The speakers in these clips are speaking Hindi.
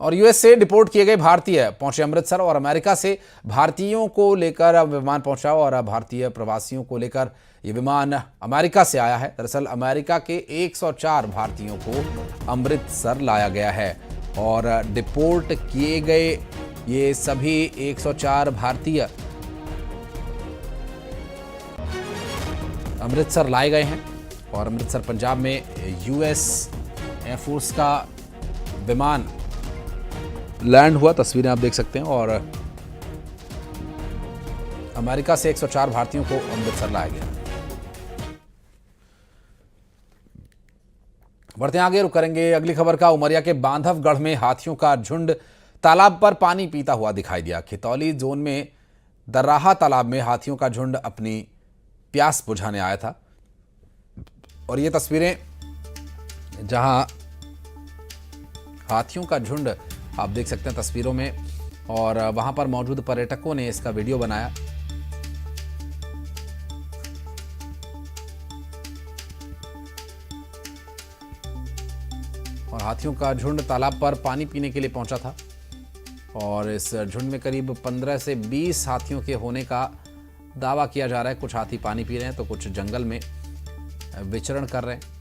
और यूएस से डिपोर्ट किए गए भारतीय पहुंचे अमृतसर और अमेरिका से भारतीयों को लेकर विमान पहुंचा और भारतीय प्रवासियों को लेकर ये विमान अमेरिका से आया है। दरअसल अमेरिका के 104 भारतीयों को अमृतसर लाया गया है और डिपोर्ट किए गए ये सभी 104 भारतीय अमृतसर लाए गए हैं और अमृतसर पंजाब में यूएस एयरफोर्स का विमान लैंड हुआ। तस्वीरें आप देख सकते हैं और अमेरिका से 104 भारतीयों को अमृतसर लाया गया। बढ़ते आगे, रुक करेंगे अगली खबर का। उमरिया के बांधवगढ़ में हाथियों का झुंड तालाब पर पानी पीता हुआ दिखाई दिया। खितौली जोन में दर्राहा तालाब में हाथियों का झुंड अपनी प्यास बुझाने आया था और ये तस्वीरें जहां हाथियों का झुंड आप देख सकते हैं तस्वीरों में और वहां पर मौजूद पर्यटकों ने इसका वीडियो बनाया। और हाथियों का झुंड तालाब पर पानी पीने के लिए पहुंचा था और इस झुंड में करीब 15 से 20 हाथियों के होने का दावा किया जा रहा है। कुछ हाथी पानी पी रहे हैं तो कुछ जंगल में विचरण कर रहे हैं।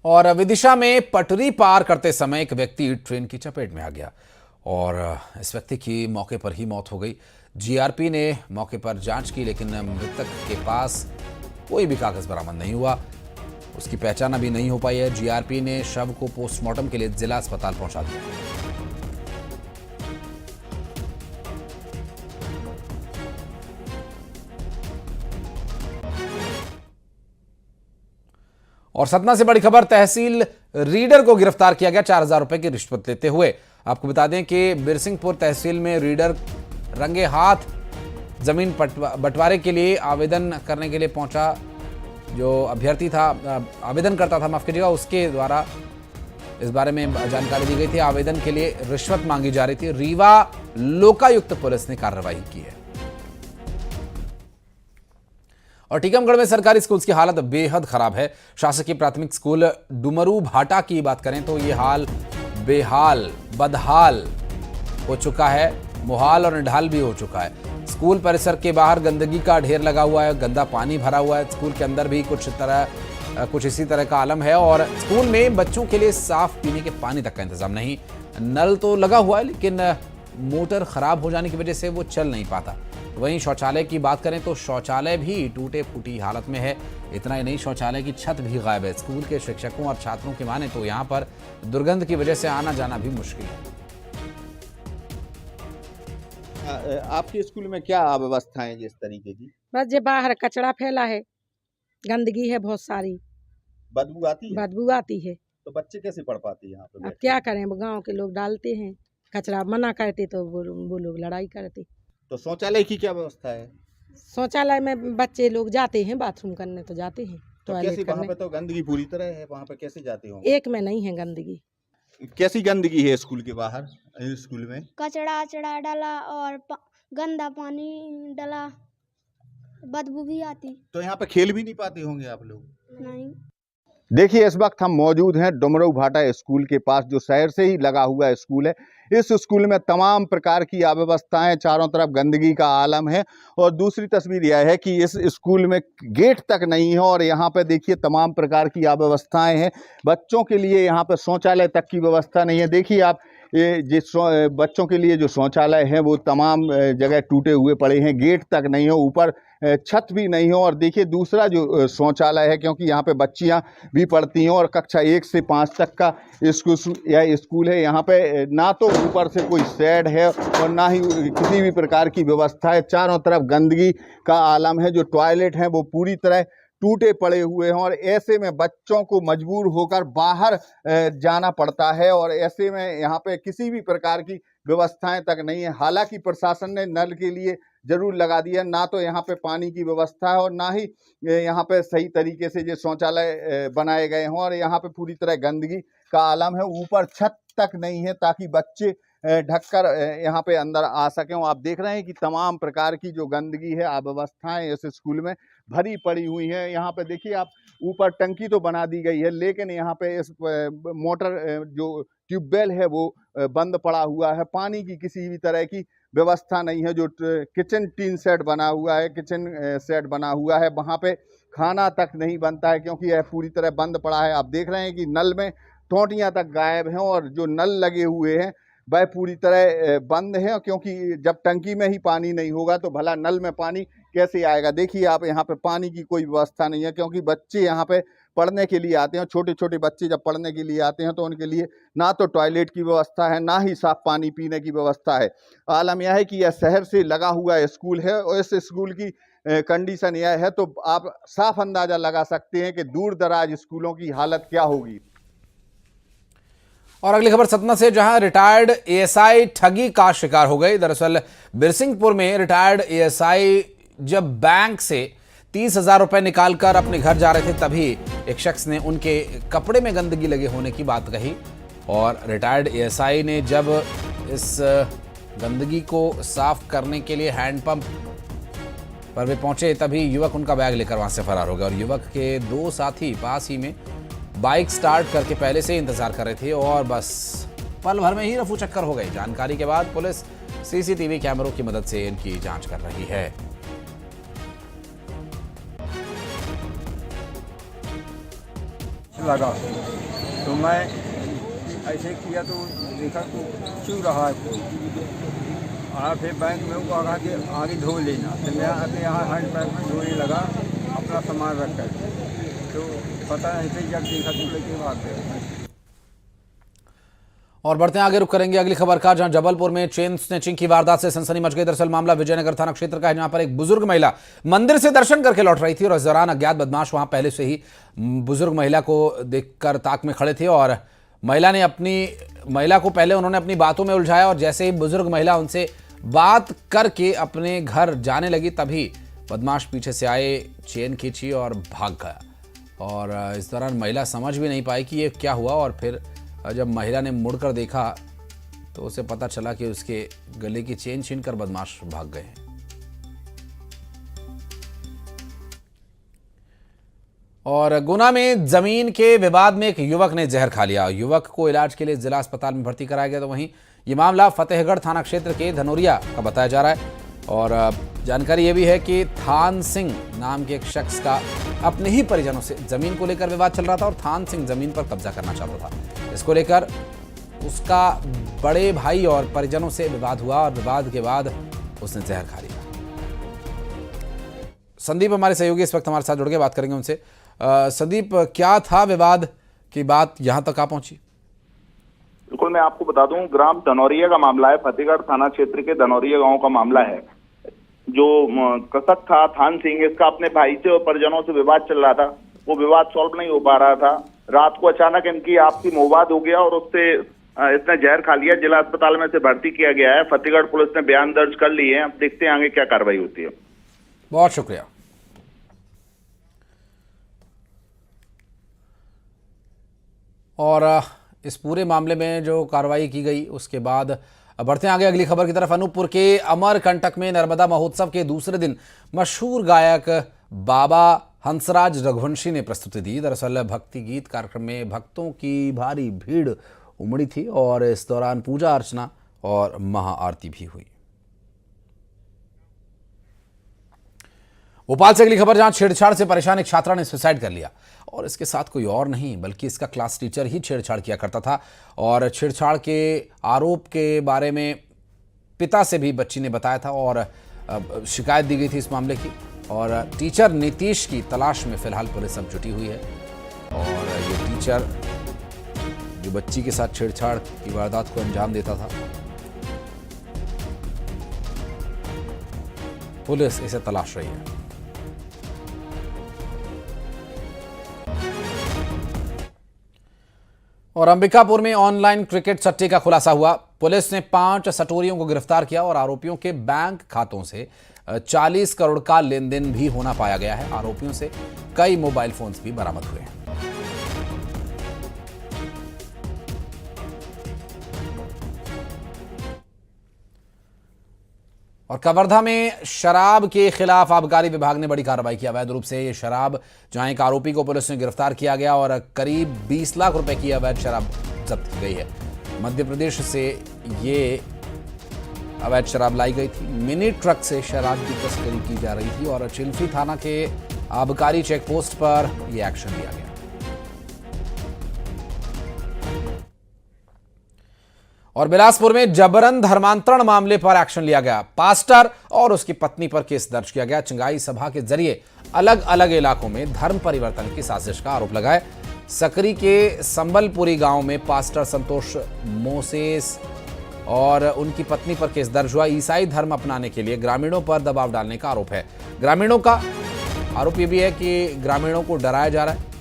और विदिशा में पटरी पार करते समय एक व्यक्ति ट्रेन की चपेट में आ गया और इस व्यक्ति की मौके पर ही मौत हो गई। जीआरपी ने मौके पर जांच की लेकिन मृतक के पास कोई भी कागज बरामद नहीं हुआ, उसकी पहचान अभी नहीं हो पाई है। जीआरपी ने शव को पोस्टमार्टम के लिए जिला अस्पताल पहुंचा दिया। और सतना से बड़ी खबर, तहसील रीडर को गिरफ्तार किया गया 4000 रुपए की रिश्वत लेते हुए। आपको बता दें कि बिरसिंहपुर तहसील में रीडर रंगे हाथ जमीन बंटवारे के लिए आवेदन करने के लिए पहुंचा। जो अभ्यर्थी था, आवेदन करता था, माफ कीजिएगा, उसके द्वारा इस बारे में जानकारी दी गई थी। आवेदन के लिए रिश्वत मांगी जा रही थी। रीवा लोकायुक्त पुलिस ने कार्रवाई की है। और टीकमगढ़ में सरकारी स्कूल्स की हालत बेहद खराब है। शासकीय प्राथमिक स्कूल डुमरू भाटा की बात करें तो ये हाल बेहाल बदहाल हो चुका है, मुहाल और निढाल भी हो चुका है। स्कूल परिसर के बाहर गंदगी का ढेर लगा हुआ है, गंदा पानी भरा हुआ है। स्कूल के अंदर भी कुछ इसी तरह का आलम है और स्कूल में बच्चों के लिए साफ पीने के पानी तक का इंतजाम नहीं। नल तो लगा हुआ है लेकिन मोटर खराब हो जाने की वजह से वो चल नहीं पाता। वहीं शौचालय की बात करें तो शौचालय भी टूटे फूटी हालत में है। इतना ही नहीं, शौचालय की छत भी गायब है। स्कूल के शिक्षकों और छात्रों की माने तो यहाँ पर दुर्गंध की वजह से आना जाना भी मुश्किल है। आपके स्कूल में क्या व्यवस्था है जिस तरीके की? बस ये बाहर कचरा फैला है, गंदगी है बहुत सारी, बदबू आती है। बदबू आती है। तो बच्चे कैसे पढ़ पाते हैं यहाँ पे? अब क्या करें, गांव के लोग डालते हैं कचरा, मना करते तो वो लोग लड़ाई करते। तो शौचालय की क्या व्यवस्था है? शौचालय में बच्चे लोग जाते हैं बाथरूम करने तो जाते हैं, तो कैसे वहाँ पे तो गंदगी पूरी तरह है, वहाँ पे कैसे जाते हो? एक में नहीं है गंदगी। कैसी गंदगी है स्कूल के बाहर? स्कूल में कचड़ा अचड़ा डाला और गंदा पानी डाला, बदबू भी आती। तो यहाँ पे खेल भी नहीं पाते होंगे आप लोग? नहीं। देखिए, इस वक्त हम मौजूद हैं डुमरू भाटा स्कूल के पास, जो शहर से ही लगा हुआ स्कूल है। इस स्कूल में तमाम प्रकार की अव्यवस्थाएं, चारों तरफ गंदगी का आलम है। और दूसरी तस्वीर यह है कि इस स्कूल में गेट तक नहीं है और यहाँ पे देखिए तमाम प्रकार की अव्यवस्थाएं हैं। बच्चों के लिए यहाँ पे शौचालय तक की व्यवस्था नहीं है। देखिए आप, ये जिस बच्चों के लिए जो शौचालय है वो तमाम जगह टूटे हुए पड़े हैं, गेट तक नहीं हो, ऊपर छत भी नहीं हो। और देखिए दूसरा जो शौचालय है, क्योंकि यहाँ पे बच्चियाँ भी पढ़ती हैं और कक्षा 1 से 5 तक का स्कूल है, यहाँ पे ना तो ऊपर से कोई शेड है और ना ही किसी भी प्रकार की व्यवस्था है। चारों तरफ गंदगी का आलम है। जो टॉयलेट हैं वो पूरी तरह टूटे पड़े हुए हैं और ऐसे में बच्चों को मजबूर होकर बाहर जाना पड़ता है और ऐसे में यहाँ पे किसी भी प्रकार की व्यवस्थाएं तक नहीं है। हालांकि प्रशासन ने नल के लिए जरूर लगा दिया, ना तो यहाँ पे पानी की व्यवस्था है और ना ही यहाँ पे सही तरीके से जो शौचालय बनाए गए हों और यहाँ पे पूरी तरह गंदगी का आलम है। ऊपर छत तक नहीं है ताकि बच्चे ढककर यहाँ पे अंदर आ सकें। आप देख रहे हैं कि तमाम प्रकार की जो गंदगी है, अव्यवस्थाएं इस स्कूल में भरी पड़ी हुई हैं। यहाँ पे देखिए आप, ऊपर टंकी तो बना दी गई है, लेकिन यहाँ पे इस मोटर जो ट्यूबवेल है वो बंद पड़ा हुआ है। पानी की किसी भी तरह की व्यवस्था नहीं है। जो किचन टीन सेट बना हुआ है, किचन सेट बना हुआ है, वहाँ पे खाना तक नहीं बनता है, क्योंकि यह पूरी तरह बंद पड़ा है। आप देख रहे हैं कि नल में टोंटियाँ तक गायब हैं, और जो नल लगे हुए हैं वह पूरी तरह बंद है, क्योंकि जब टंकी में ही पानी नहीं होगा तो भला नल में पानी कैसे आएगा। देखिए आप, यहाँ पे पानी की कोई व्यवस्था नहीं है, क्योंकि बच्चे यहाँ पे पढ़ने के लिए आते हैं। छोटे छोटे बच्चे जब पढ़ने के लिए आते हैं तो उनके लिए ना तो टॉयलेट की व्यवस्था है, ना ही साफ पानी पीने की व्यवस्था है। आलम यह है कि यह शहर से लगा हुआ स्कूल है, और इस स्कूल की कंडीशन यह है तो आप साफ अंदाजा लगा सकते हैं कि दूर दराज स्कूलों की हालत क्या होगी। और अगली खबर सतना से, जहां रिटायर्ड एएसआई ठगी का शिकार हो गए। दरअसल बिरसिंहपुर में रिटायर्ड एएसआई जब बैंक से 30,000 रुपए निकालकर अपने घर जा रहे थे, तभी एक शख्स ने उनके कपड़े में गंदगी लगे होने की बात कही। और रिटायर्ड एएसआई ने जब इस गंदगी को साफ करने के लिए हैंडपंप पर वे पहुंचे, तभी युवक उनका बैग लेकर वहां से फरार हो गया। और युवक के दो साथी पास ही में बाइक स्टार्ट करके पहले से ही इंतजार कर रहे थे, और बस पल भर में ही रफू चक्कर हो गए। जानकारी के बाद पुलिस सीसीटीवी कैमरों की मदद से इनकी जांच कर रही है। लगा तो मैं ऐसे किया तो देखा तो छू रहा है कोई, और फिर बैंक में वो कहा कि आगे धो लेना, तो मैं आके यहाँ हैंड पैक में धोने लगा अपना सामान रख कर, तो पता नहीं फिर जब देखा तो लेके भाग गया। और बढ़ते हैं आगे, रुक करेंगे अगली खबर का, जहां जबलपुर में चेन स्नैचिंग की वारदात से सनसनी मच गई। दरअसल मामला विजयनगर थाना क्षेत्र का है, जहां पर एक बुजुर्ग महिला मंदिर से दर्शन करके लौट रही थी, और इस दौरान अज्ञात बदमाश वहां पहले से ही बुजुर्ग महिला को देखकर ताक में खड़े थे। और महिला को पहले उन्होंने अपनी बातों में उलझाया, और जैसे ही बुजुर्ग महिला उनसे बात करके अपने घर जाने लगी, तभी बदमाश पीछे से आए, चेन खींची और भाग गया। और इस दौरान महिला समझ भी नहीं पाई कि ये क्या हुआ, और फिर जब महिला ने मुड़कर देखा तो उसे पता चला कि उसके गले की चेन छीनकर बदमाश भाग गए। और गुना में जमीन के विवाद में एक युवक ने जहर खा लिया। युवक को इलाज के लिए जिला अस्पताल में भर्ती कराया गया। तो वहीं ये मामला फतेहगढ़ थाना क्षेत्र के धनोरिया का बताया जा रहा है। और जानकारी ये भी है कि थान सिंह नाम के एक शख्स का अपने ही परिजनों से जमीन को लेकर विवाद चल रहा था, और थान सिंह जमीन पर कब्जा करना चाहता था। इसको लेकर उसका बड़े भाई और परिजनों से विवाद हुआ, और विवाद के बाद उसने जहर खा लिया। संदीप हमारे सहयोगी इस वक्त हमारे साथ जुड़ के बात करेंगे उनसे। संदीप, क्या था विवाद की बात यहां तक आ पहुंची? बिल्कुल, मैं आपको बता दूं, ग्राम धनौरिया का मामला है। फतेहगढ़ थाना क्षेत्र के धनौरिया गांव का मामला है। जो कृषक था थान सिंह, इसका अपने भाई से और परिजनों से विवाद चल रहा था। वो विवाद सॉल्व नहीं हो पा रहा था। रात को अचानक इनकी आपसी विवाद हो गया, और उससे इसने जहर खा लिया। जिला अस्पताल में से भर्ती किया गया है। फतेहगढ़ पुलिस ने बयान दर्ज कर लिए हैं। अब देखते हैं आगे क्या कार्रवाई होती है। बहुत शुक्रिया। और इस पूरे मामले में जो कार्रवाई की गई उसके बाद बढ़ते हैं आगे अगली खबर की तरफ। अनूपपुर के अमरकंटक में नर्मदा महोत्सव के दूसरे दिन मशहूर गायक बाबा हंसराज रघुवंशी ने प्रस्तुति दी। दरअसल भक्ति गीत कार्यक्रम में भक्तों की भारी भीड़ उमड़ी थी, और इस दौरान पूजा अर्चना और महाआरती भी हुई। भोपाल से अगली खबर, जहां छेड़छाड़ से परेशान एक छात्रा ने सुसाइड कर लिया, और इसके साथ कोई और नहीं बल्कि इसका क्लास टीचर ही छेड़छाड़ किया करता था। और छेड़छाड़ के आरोप के बारे में पिता से भी बच्ची ने बताया था, और शिकायत दी गई थी इस मामले की। और टीचर नीतीश की तलाश में फिलहाल पुलिस अब जुटी हुई है। और ये टीचर जो बच्ची के साथ छेड़छाड़ की वारदात को अंजाम देता था, पुलिस इसे तलाश रही है। और अंबिकापुर में ऑनलाइन क्रिकेट सट्टे का खुलासा हुआ। पुलिस ने 5 सटोरियों को गिरफ्तार किया, और आरोपियों के बैंक खातों से 40 करोड़ का लेन देन भी होना पाया गया है। आरोपियों से कई मोबाइल फोन्स भी बरामद हुए हैं। और कवर्धा में शराब के खिलाफ आबकारी विभाग ने बड़ी कार्रवाई की। अवैध रूप से ये शराब जहां एक आरोपी को पुलिस ने गिरफ्तार किया गया और करीब 20 लाख रुपए की अवैध शराब जब्त की गई है। मध्य प्रदेश से ये अवैध शराब लाई गई थी। मिनी ट्रक से शराब की तस्करी की जा रही थी और चिल्फी थाना के आबकारी चेक पोस्ट पर यह एक्शन लिया गया। और बिलासपुर में जबरन धर्मांतरण मामले पर एक्शन लिया गया। पास्टर और उसकी पत्नी पर केस दर्ज किया गया। चंगाई सभा के जरिए अलग अलग इलाकों में धर्म परिवर्तन की साजिश का आरोप लगाए। सकरी के संबलपुरी गांव में पास्टर संतोष मोसेस और उनकी पत्नी पर केस दर्ज हुआ। ईसाई धर्म अपनाने के लिए ग्रामीणों पर दबाव डालने का आरोप है। ग्रामीणों का आरोप यह भी है कि ग्रामीणों को डराया जा रहा है।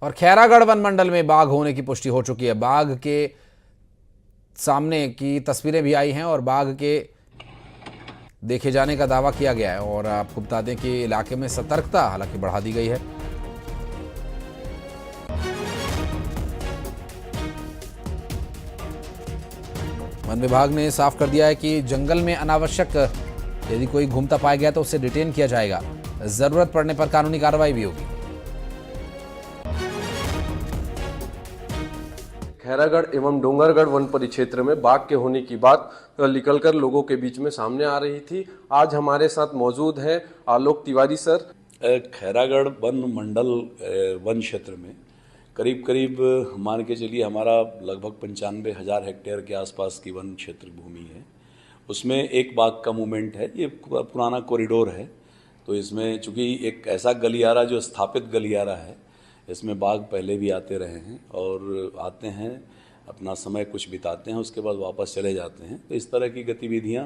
और खैरागढ़ वन मंडल में बाघ होने की पुष्टि हो चुकी है। बाघ के सामने की तस्वीरें भी आई हैं और बाघ के देखे जाने का दावा किया गया है। और आपको बता दें कि इलाके में सतर्कता हालांकि बढ़ा दी गई है। वन विभाग ने साफ कर दिया है कि जंगल में अनावश्यक यदि कोई घूमता पाया गया तो उसे डिटेन किया जाएगा। जरूरत पड़ने पर कानूनी कार्रवाई भी होगी। खैरागढ़ एवं डोंगरगढ़ वन परिक्षेत्र में बाघ के होने की बात निकलकर लोगों के बीच में सामने आ रही थी। आज हमारे साथ मौजूद हैं आलोक तिवारी सर। खैरागढ़ वन मंडल वन क्षेत्र में करीब करीब मान के चलिए हमारा लगभग 95,000 हेक्टेयर के आसपास की वन क्षेत्र भूमि है। उसमें एक बाघ का मूवमेंट है। ये पुराना कॉरिडोर है, तो इसमें चूंकि एक ऐसा गलियारा जो स्थापित गलियारा है, इसमें बाघ पहले भी आते रहे हैं और आते हैं, अपना समय कुछ बिताते हैं, उसके बाद वापस चले जाते हैं। तो इस तरह की गतिविधियां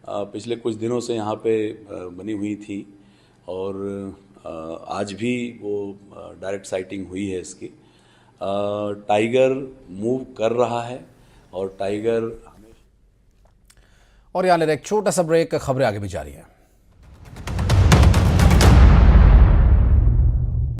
पिछले कुछ दिनों से यहाँ पे बनी हुई थी और आज भी वो डायरेक्ट साइटिंग हुई है इसकी। टाइगर मूव कर रहा है और टाइगर और यहाँ ले एक छोटा सा ब्रेक, खबरें आगे भी जारी है।